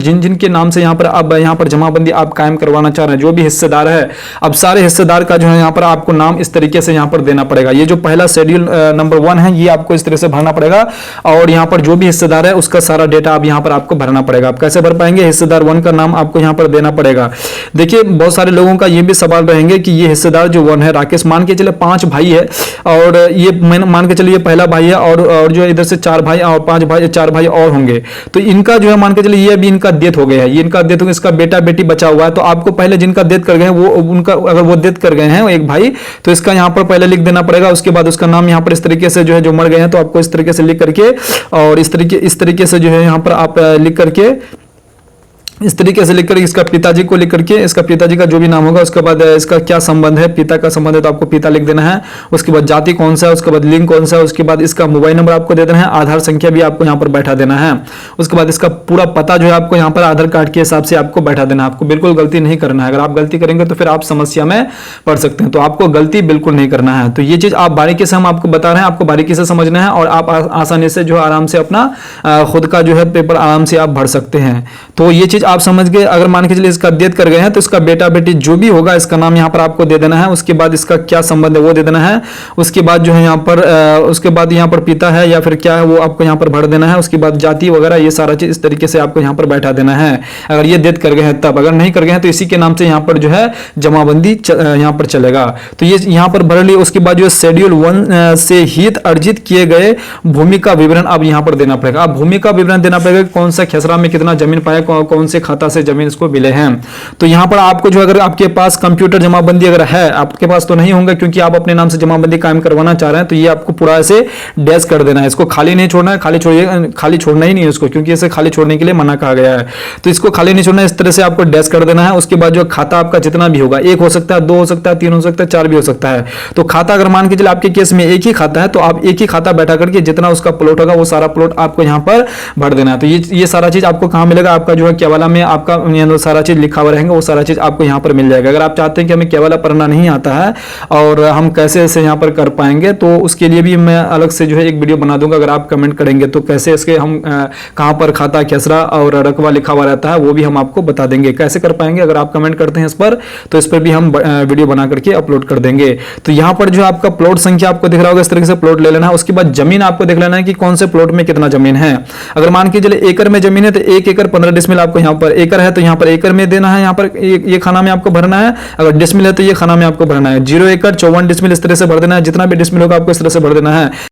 जिन जिन के नाम से यहाँ पर जमाबंदी आप कायम करवाना चाह रहे हैं, जो भी हिस्सेदार है, अब सारे हिस्सेदार का जो है यहाँ पर आपको नाम इस तरीके से यहाँ पर देना पड़ेगा। ये जो पहला शेड्यूल नंबर 1 है, ये आपको इस तरह से भरना पड़ेगा और यहाँ पर जो भी हिस्सेदार है उसका सारा डेटा आप यहाँ पर आपको भरना पड़ेगा। आप कैसे भर पाएंगे? हिस्सेदार 1 का नाम आपको यहाँ पर देना पड़ेगा। देखिए बहुत सारे लोगों का ये भी सवाल रहेंगे कि ये हिस्सेदार जो 1 है, राकेश, मान के चले 5 भाई है और ये मान के चलिए पहला भाई है और जो इधर से 4 भाई और 5 भाई 4 भाई और होंगे, तो इनका जो है मान के चलिए ये अभी इनका डेथ हो गया है, ये इनका डेथ हो गया, इसका बेटा बेटी बचा हुआ है। तो आपको पहले जिनका डेथ कर गए हैं वो उनका, अगर वो डेथ कर गए हैं एक भाई, तो इसका यहाँ पर पहले लिख देना पड़ेगा। उसके बाद उसका नाम यहाँ पर इस तरीके से जो है, जो मर गए हैं तो आपको इस तरीके से लिख करके और इस तरीके से जो है यहाँ पर आप लिख करके इस तरीके से लिखकर इसका पिताजी को लिख करके, इसका पिताजी का जो भी नाम होगा, उसके बाद इसका क्या संबंध है, पिता का संबंध है तो आपको पिता लिख देना है। उसके बाद जाति कौन सा है, उसके बाद लिंग कौन सा है, उसके बाद इसका मोबाइल नंबर आपको दे देना है, आधार संख्या भी आपको यहाँ पर बैठा देना है। उसके बाद इसका पूरा पता जो है आपको यहाँ पर आधार कार्ड के हिसाब से आपको बैठा देना है। आपको बिल्कुल गलती नहीं करना है। अगर आप गलती करेंगे तो फिर आप समस्या में पड़ सकते हैं, तो आपको गलती बिल्कुल नहीं करना है। तो ये चीज आप बारीकी से हम आपको बता रहे हैं, आपको बारीकी से समझना है और आप आसानी से जो आराम से अपना खुद का जो है पेपर आराम से आप भर सकते हैं। तो ये चीज आप समझ गए। अगर मान के चलिए इसका डेथ कर गए हैं तो इसका बेटा बेटी जो भी होगा इसका नाम यहाँ पर आपको दे देना है। उसके बाद इसका क्या संबंध है वो दे देना है। उसके बाद जो है यहाँ पर उसके बाद यहाँ पर पिता है या फिर क्या है वो आपको यहाँ पर भर देना है। उसके बाद जाति वगैरह ये सारा चीज इस तरीके से आपको यहाँ पर बैठा देना है, अगर ये डेथ कर गए हैं तब। अगर नहीं कर गए हैं तो इसी के नाम से यहाँ पर जो है जमाबंदी यहाँ पर चलेगा। तो ये यहाँ पर भर लिए। उसके बाद जो शेड्यूल 1 से हित अर्जित किए गए भूमि का विवरण अब यहाँ पर देना पड़ेगा। अब भूमि का विवरण देना पड़ेगा, कौन सा खेसरा में कितना जमीन पाया, कौन से खाता से जमीन इसको मिले हैं। तो यहां पर आपको जो, अगर आपके पास कंप्यूटर जमाबंदी अगर है, आपके पास तो नहीं होंगे क्योंकि आप अपने नाम से जमाबंदी कायम करवाना चाह रहे हैं, तो ये आपको पूरा ऐसे डैश कर देना है। इसको खाली नहीं छोड़ना है, खाली छोड़ना ही नहीं है इसको, क्योंकि इसे खाली छोड़ने के लिए मना कहा गया है। तो इसको खाली नहीं छोड़ना है, इस तरह से आपको डैश कर देना है। उसके बाद जो खाता आपका जितना भी होगा, 1 हो सकता है, 2 हो सकता है, 3 हो सकता है, 4 भी हो सकता है। तो खाता अगर मान के चलिए आपके केस में एक ही खाता है तो आप एक ही खाता बैठा करके जितना उसका प्लॉट होगा वो सारा प्लॉट आपको यहाँ पर भर देना है। तो ये सारा चीज आपको कहां मिलेगा? आपका जो है केवाला में आपका सारा चीज लिखा हुआ रहेगा, वो सारा चीज आपको यहाँ पर मिल जाएगा। अगर आप चाहते हैं कि हमें केवला पढ़ना नहीं आता है और हम कैसे इसे यहाँ पर कर पाएंगे, तो उसके लिए भी मैं अलग से जो है एक वीडियो बना दूंगा। अगर आप कमेंट करेंगे तो कैसे इसके हम कहाँ पर खाता, खेसरा और रकबा लिखा हुआ रहता है वो भी हम आपको बता देंगे कैसे कर पाएंगे। अगर आप कमेंट करते हैं इस पर तो इस पर भी हम वीडियो बना करके अपलोड कर देंगे। तो यहाँ पर जो आपका प्लॉट संख्या आपको दिख रहा होगा, इस तरीके से प्लॉट ले लेना है। उसके बाद जमीन आपको देख लेना है कि कौन से प्लॉट में कितना जमीन है। अगर मान के चलिए एकड़ में जमीन है तो 1 एकड़ 15 डिसमिल आपको यहाँ पर एकड़ है तो यहाँ पर एकड़ में देना है, यहाँ पर ये खाना में आपको भरना है। अगर डिसमिल है तो ये खाना में आपको भरना है। 0 एकड़ 54 डिसमिल इस तरह से भर देना है। जितना भी डिसमिल होगा आपको इस तरह से भर देना है।